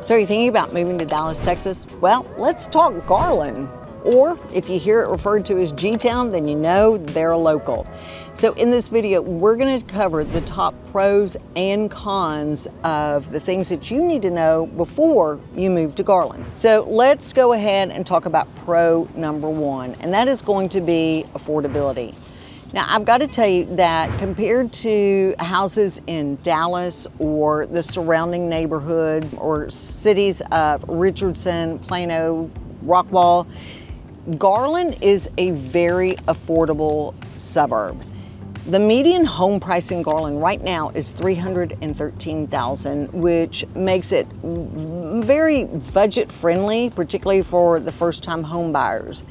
So you're thinking about moving to Dallas, Texas? Well, let's talk Garland. Or if you hear it referred to as G-Town, then you know they're a local. So in this video, we're going to cover the top pros and cons of the things that you need to know before you move to Garland. So let's go ahead and talk about pro number one, and that is going to be affordability. Now, I've got to tell you that compared to houses in Dallas or the surrounding neighborhoods or cities of Richardson, Plano, Rockwall, Garland is a very affordable suburb. The median home price in Garland right now is $313,000, which makes it very budget friendly, particularly for the first-time home buyers.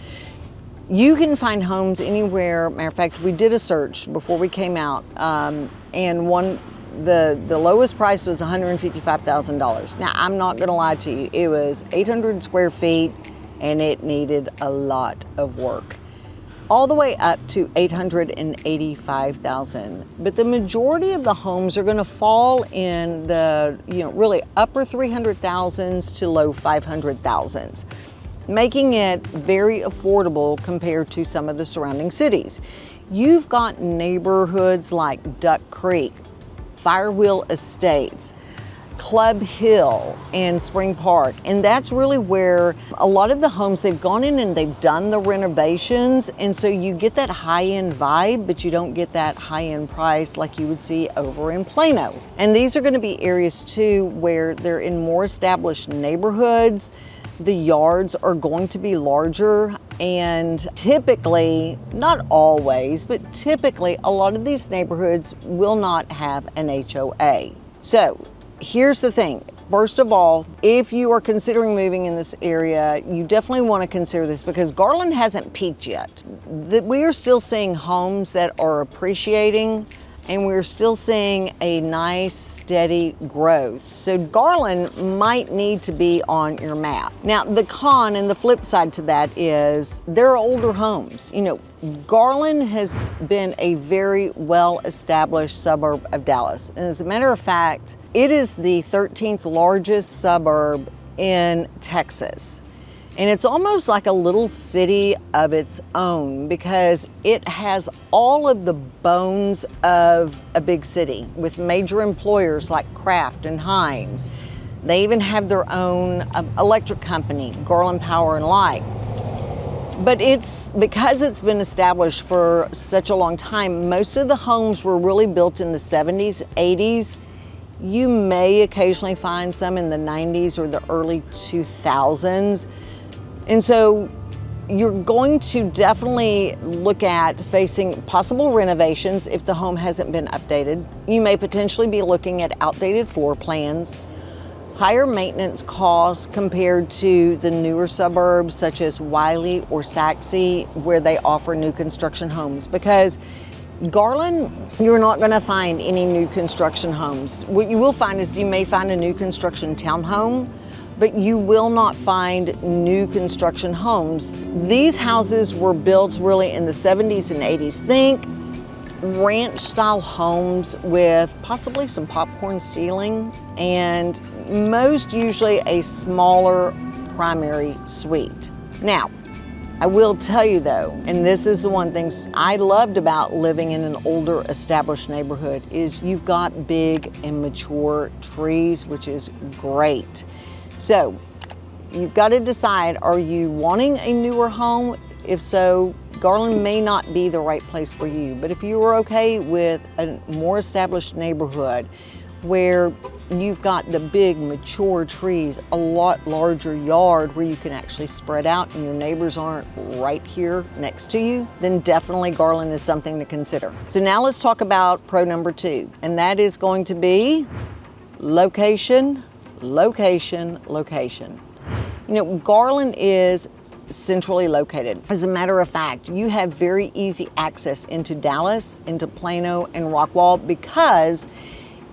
You can find homes anywhere. Matter of fact, we did a search before we came out, and the lowest price was $155,000. Now, I'm not going to lie to you. It was 800 square feet, and it needed a lot of work, all the way up to $885,000. But the majority of the homes are going to fall in the really upper 300,000s to low 500,000s. Making it very affordable compared to some of the surrounding cities. You've got neighborhoods like Duck Creek, Firewheel Estates, Club Hill, and Spring Park, and that's really where a lot of the homes, they've gone in and they've done the renovations, and so you get that high-end vibe, but you don't get that high-end price like you would see over in Plano. And these are going to be areas too where they're in more established neighborhoods. The yards are going to be larger, and typically, not always, but typically a lot of these neighborhoods will not have an HOA. So here's the thing. First of all, if you are considering moving in this area, you definitely want to consider this because Garland hasn't peaked yet. We are still seeing homes that are appreciating, and we're still seeing a nice steady growth. So Garland might need to be on your map. Now, the con and the flip side to that is there are older homes. Garland has been a very well-established suburb of Dallas. And as a matter of fact, it is the 13th largest suburb in Texas. And it's almost like a little city of its own because it has all of the bones of a big city with major employers like Kraft and Heinz. They even have their own electric company, Garland Power and Light. But it's because it's been established for such a long time, most of the homes were really built in the 70s, 80s. You may occasionally find some in the 90s or the early 2000s. And so you're going to definitely look at facing possible renovations if the home hasn't been updated. You may potentially be looking at outdated floor plans, higher maintenance costs compared to the newer suburbs such as Wiley or Saxe, where they offer new construction homes. Because Garland, you're not going to find any new construction homes. What you will find is you may find a new construction townhome, but you will not find new construction homes. These houses were built really in the 70s and 80s. Think ranch style homes with possibly some popcorn ceiling and most usually a smaller primary suite. Now, I will tell you though, and this is the one thing I loved about living in an older established neighborhood, is you've got big and mature trees, which is great. So you've got to decide, are you wanting a newer home? If so, Garland may not be the right place for you. But if you are okay with a more established neighborhood where you've got the big mature trees, a lot larger yard where you can actually spread out and your neighbors aren't right here next to you, then definitely Garland is something to consider. So now let's talk about pro number two, and that is going to be location. Location, location. Garland is centrally located. As a matter of fact, you have very easy access into Dallas, into Plano, and Rockwall because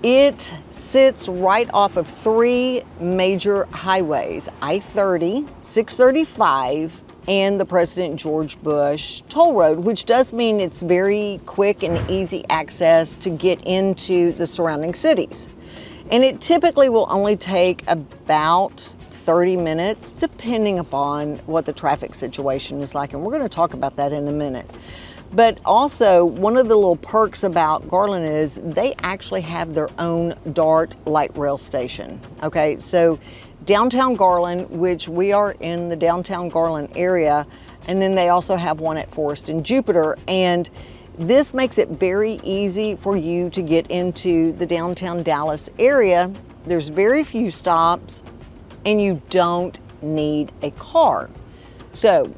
it sits right off of three major highways, I-30, 635, and the President George Bush toll road, which does mean it's very quick and easy access to get into the surrounding cities. And it typically will only take about 30 minutes, depending upon what the traffic situation is like. And we're going to talk about that in a minute. But also, one of the little perks about Garland is they actually have their own DART light rail station. Okay, so downtown Garland, which we are in the downtown Garland area, and then they also have one at Forest and Jupiter. And this makes it very easy for you to get into the downtown Dallas area. There's very few stops, and you don't need a car. So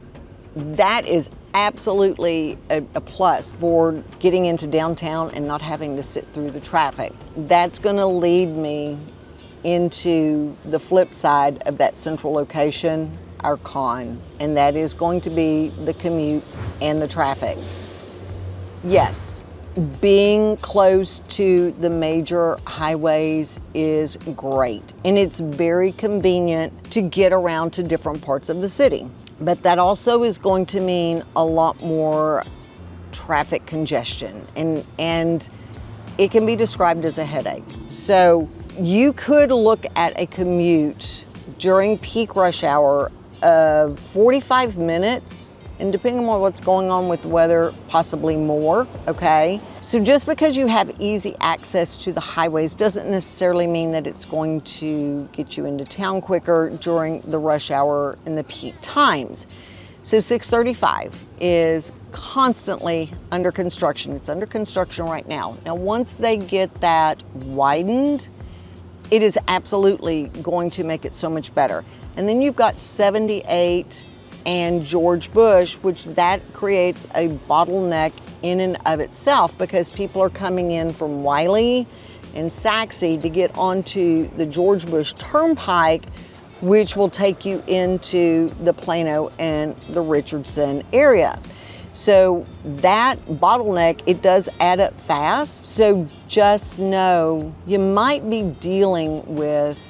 that is absolutely a plus for getting into downtown and not having to sit through the traffic. That's going to lead me into the flip side of that central location, our con, and that is going to be the commute and the traffic. Yes, being close to the major highways is great, and it's very convenient to get around to different parts of the city. But that also is going to mean a lot more traffic congestion, and it can be described as a headache. So you could look at a commute during peak rush hour of 45 minutes, and depending on what's going on with the weather, possibly more, okay? So just because you have easy access to the highways doesn't necessarily mean that it's going to get you into town quicker during the rush hour and the peak times. So 635 is constantly under construction. It's under construction right now. Now, once they get that widened, it is absolutely going to make it so much better. And then you've got 78 and George Bush, which that creates a bottleneck in and of itself because people are coming in from Wiley and Saxe to get onto the George Bush Turnpike, which will take you into the Plano and the Richardson area. So that bottleneck, it does add up fast. So just know you might be dealing with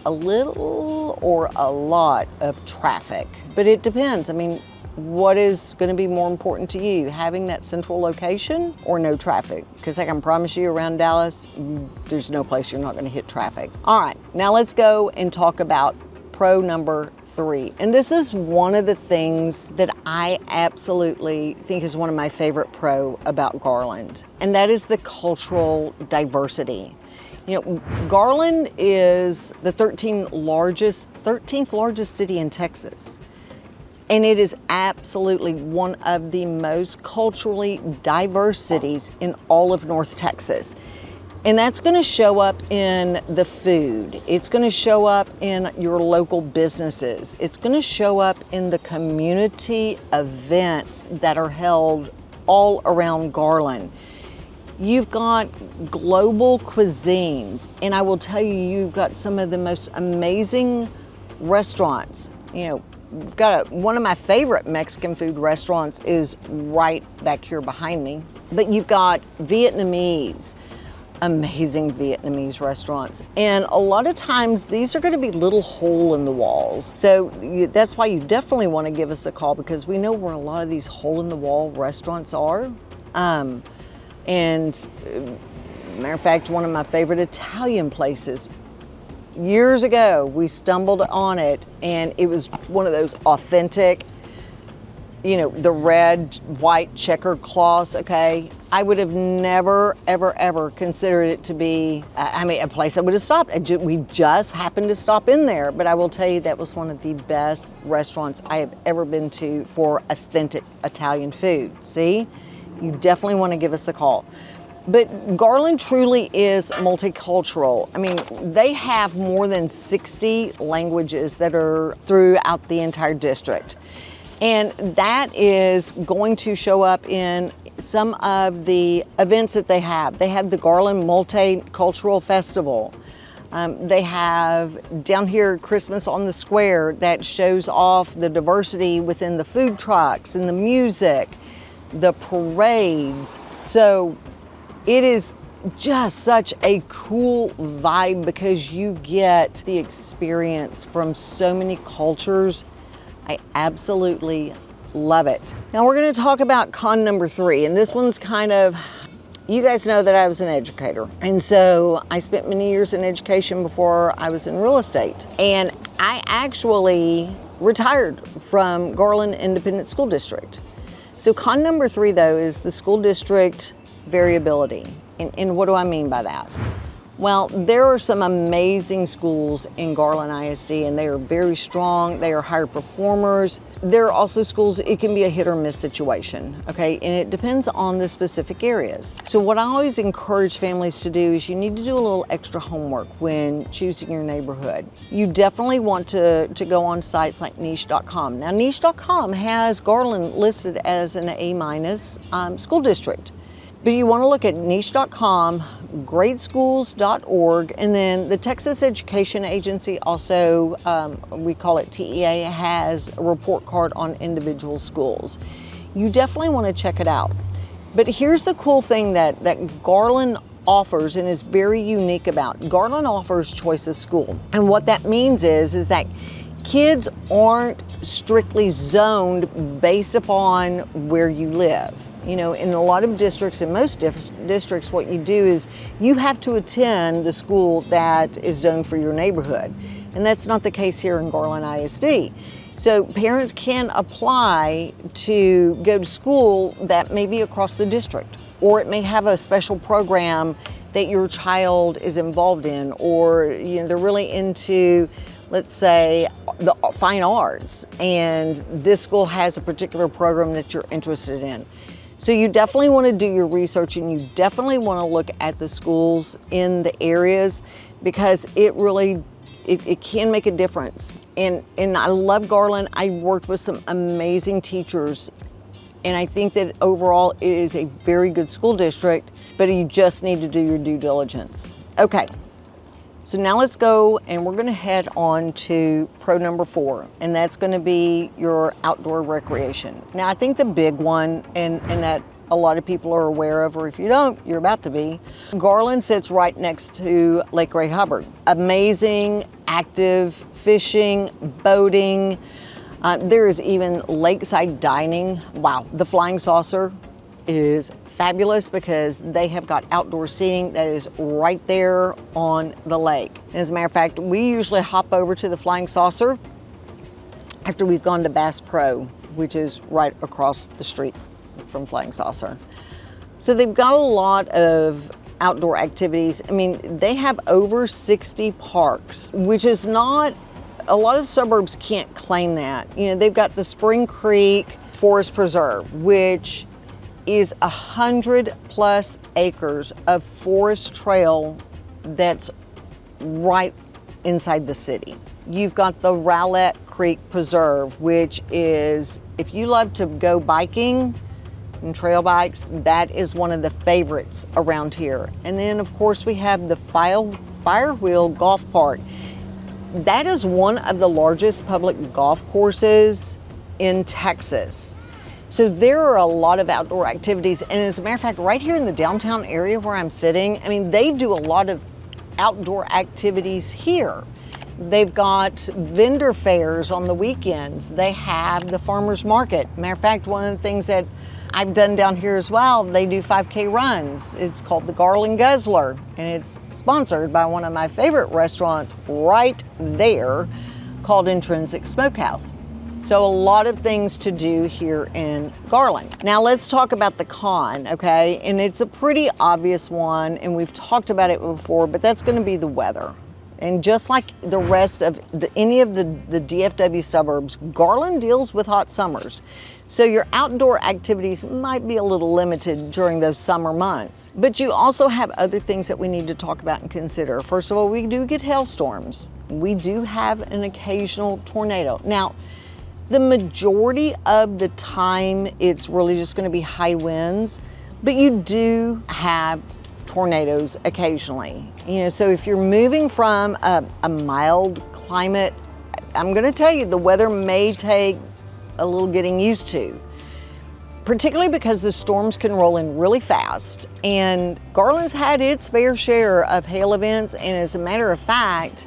a little or a lot of traffic, but it depends. I mean, what is going to be more important to you, having that central location or no traffic? Because I can promise you around Dallas, there's no place you're not going to hit traffic. All right, now let's go and talk about pro number 3. And this is one of the things that I absolutely think is one of my favorite pro about Garland, and that is the cultural diversity. You know, Garland is the 13th largest city in Texas. And it is absolutely one of the most culturally diverse cities in all of North Texas. And that's going to show up in the food. It's going to show up in your local businesses. It's going to show up in the community events that are held all around Garland. You've got global cuisines, and I will tell you, you've got some of the most amazing restaurants. You know, we've got one of my favorite Mexican food restaurants is right back here behind me. But you've got Vietnamese, amazing Vietnamese restaurants. And a lot of times these are going to be little hole in the walls. So that's why you definitely want to give us a call, because we know where a lot of these hole in the wall restaurants are. And matter of fact, one of my favorite Italian places, years ago, we stumbled on it, and it was one of those authentic, you know, the red, white checkered cloths, okay? I would have never, ever, ever considered it to be, a place I would have stopped. We just happened to stop in there, but I will tell you that was one of the best restaurants I have ever been to for authentic Italian food. See? You definitely want to give us a call. But Garland truly is multicultural. I mean, they have more than 60 languages that are throughout the entire district. And that is going to show up in some of the events that they have. They have the Garland Multicultural Festival. They have down here Christmas on the Square that shows off the diversity within the food trucks and the music, the parades. So it is just such a cool vibe because you get the experience from so many cultures. I absolutely love it. Now we're going to talk about con number 3, and this one's kind of, you guys know that I was an educator. And so I spent many years in education before I was in real estate. And I actually retired from Garland Independent School District. So con number 3, though, is the school district variability. And what do I mean by that? Well, there are some amazing schools in Garland ISD, and they are very strong. They are higher performers. There are also schools, it can be a hit or miss situation, okay? And it depends on the specific areas. So what I always encourage families to do is you need to do a little extra homework when choosing your neighborhood. You definitely want to go on sites like niche.com. Now, niche.com has Garland listed as an A- school district. But you want to look at niche.com, greatschools.org, and then the Texas Education Agency also, we call it TEA, has a report card on individual schools. You definitely want to check it out. But here's the cool thing that Garland offers and is very unique about. Garland offers choice of school. And what that means is that kids aren't strictly zoned based upon where you live. You know, in a lot of districts, in most districts, what you do is you have to attend the school that is zoned for your neighborhood. And that's not the case here in Garland ISD. So parents can apply to go to school that may be across the district, or it may have a special program that your child is involved in, or they're really into, let's say, the fine arts, and this school has a particular program that you're interested in. So you definitely want to do your research, and you definitely want to look at the schools in the areas, because it really, it can make a difference. And I love Garland. I worked with some amazing teachers, and I think that overall it is a very good school district, but you just need to do your due diligence. Okay. So now let's go, and we're going to head on to pro number 4, and that's going to be your outdoor recreation. Now, I think the big one, and that a lot of people are aware of, or if you don't, you're about to be, Garland sits right next to Lake Ray Hubbard. Amazing, active fishing, boating. There is even lakeside dining. Wow, the Flying Saucer is fabulous because they have got outdoor seating that is right there on the lake. As a matter of fact, we usually hop over to the Flying Saucer after we've gone to Bass Pro, which is right across the street from Flying Saucer. So they've got a lot of outdoor activities. I mean, they have over 60 parks, which is not, a lot of suburbs can't claim that. They've got the Spring Creek Forest Preserve, which is 100+ acres of forest trail that's right inside the city. You've got the Rowlett Creek Preserve, which is, if you love to go biking and trail bikes, that is one of the favorites around here. And then of course we have the Firewheel Golf Park. That is one of the largest public golf courses in Texas. So there are a lot of outdoor activities, and as a matter of fact, right here in the downtown area where I'm sitting, I mean, they do a lot of outdoor activities here. They've got vendor fairs on the weekends. They have the farmers market. Matter of fact, one of the things that I've done down here as well, they do 5K runs. It's called the Garland Guzzler, and it's sponsored by one of my favorite restaurants right there called Intrinsic Smokehouse. So a lot of things to do here in Garland. Now let's talk about the con, okay? And it's a pretty obvious one, and we've talked about it before, but that's gonna be the weather. And just like the rest of any of the DFW suburbs, Garland deals with hot summers. So your outdoor activities might be a little limited during those summer months. But you also have other things that we need to talk about and consider. First of all, we do get hailstorms. We do have an occasional tornado. Now, the majority of the time, it's really just going to be high winds, but you do have tornadoes occasionally. So if you're moving from a mild climate, I'm going to tell you the weather may take a little getting used to, particularly because the storms can roll in really fast. And Garland's had its fair share of hail events, and as a matter of fact,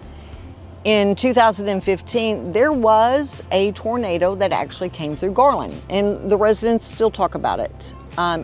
in 2015, there was a tornado that actually came through Garland, and the residents still talk about it.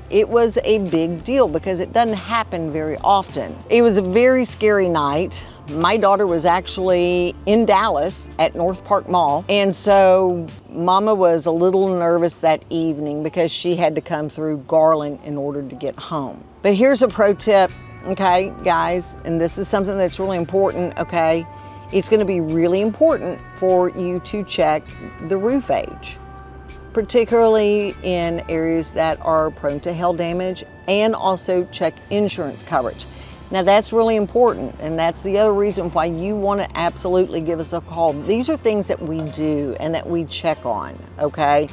it was a big deal because it doesn't happen very often. It was a very scary night. My daughter was actually in Dallas at North Park Mall, and so Mama was a little nervous that evening because she had to come through Garland in order to get home. But here's a pro tip, okay, guys, and this is something that's really important, okay? It's going to be really important for you to check the roof age, particularly in areas that are prone to hail damage, and also check insurance coverage. Now that's really important, and that's the other reason why you want to absolutely give us a call. These are things that we do and that we check on, okay?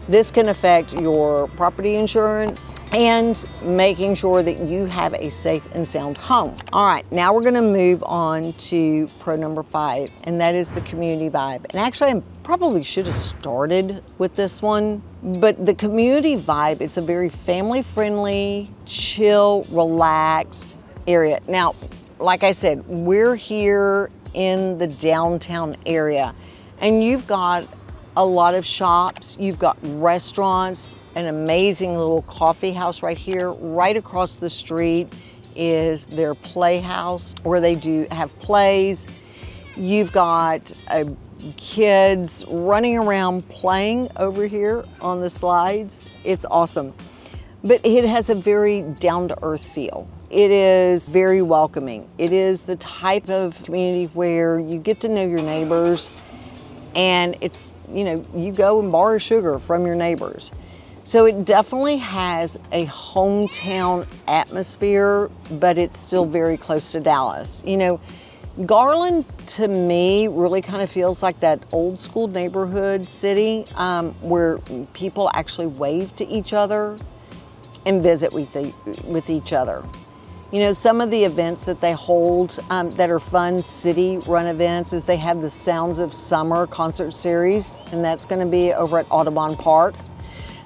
This can affect your property insurance and making sure that you have a safe and sound home. All right, now we're gonna move on to pro number 5, and that is the community vibe. And actually, I probably should have started with this one, but the community vibe, it's a very family-friendly, chill, relaxed area. Now, like I said, we're here in the downtown area, and you've got a lot of shops, you've got restaurants, an amazing little coffee house right here. Right across the street is their playhouse where they do have plays. You've got kids running around playing over here on the slides. It's awesome. But it has a very down-to-earth feel. It is very welcoming. It is the type of community where you get to know your neighbors, and it's, you know, you go and borrow sugar from your neighbors. So it definitely has a hometown atmosphere, but it's still very close to Dallas. You know, Garland to me really kind of feels like that old school neighborhood city where people actually wave to each other and visit with each other. You know, some of the events that they hold that are fun city-run events is they have the Sounds of Summer concert series, and that's going to be over at Audubon Park.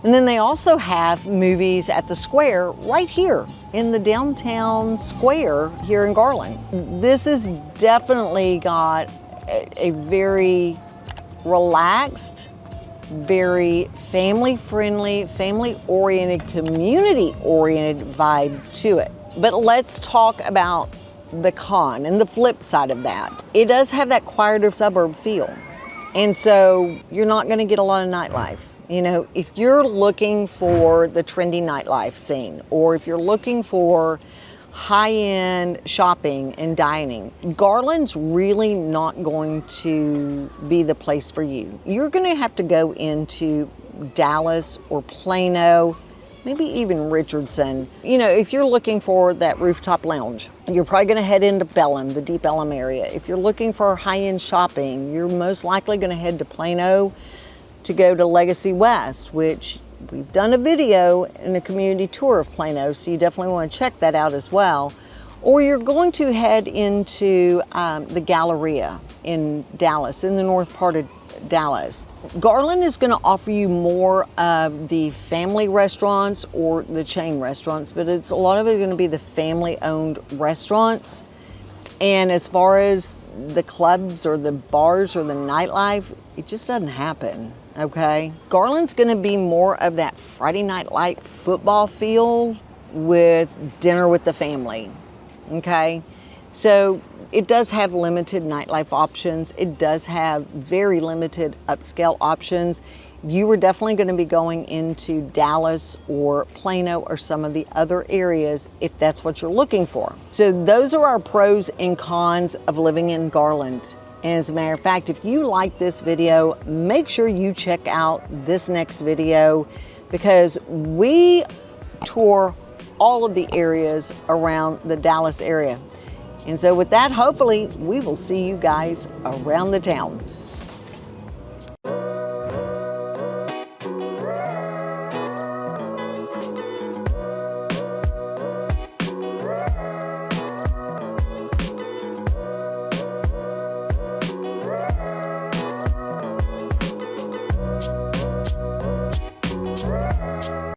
And then they also have movies at the square right here in the downtown square here in Garland. This has definitely got a very relaxed, very family-friendly, family-oriented, community-oriented vibe to it. But let's talk about the con and the flip side of that. It does have that quieter suburb feel. And so you're not gonna get a lot of nightlife. You know, if you're looking for the trendy nightlife scene, or if you're looking for high-end shopping and dining, Garland's really not going to be the place for you. You're gonna have to go into Dallas or Plano, maybe even Richardson. You know, if you're looking for that rooftop lounge, you're probably gonna head into Bellum, the Deep Ellum area. If you're looking for high-end shopping, you're most likely gonna head to Plano to go to Legacy West, which we've done a video and a community tour of Plano, so you definitely wanna check that out as well. Or you're going to head into the Galleria in Dallas, in the north part of Dallas. Garland is going to offer you more of the family restaurants or the chain restaurants, but it's a lot of it going to be the family-owned restaurants. And as far as the clubs or the bars or the nightlife, it just doesn't happen, okay? Garland's going to be more of that Friday night light football feel with dinner with the family, okay? So it does have limited nightlife options. It does have very limited upscale options. You are definitely going to be going into Dallas or Plano or some of the other areas if that's what you're looking for. So those are our pros and cons of living in Garland. And as a matter of fact, if you like this video, make sure you check out this next video, because we tour all of the areas around the Dallas area. And so with that, hopefully we will see you guys around the town.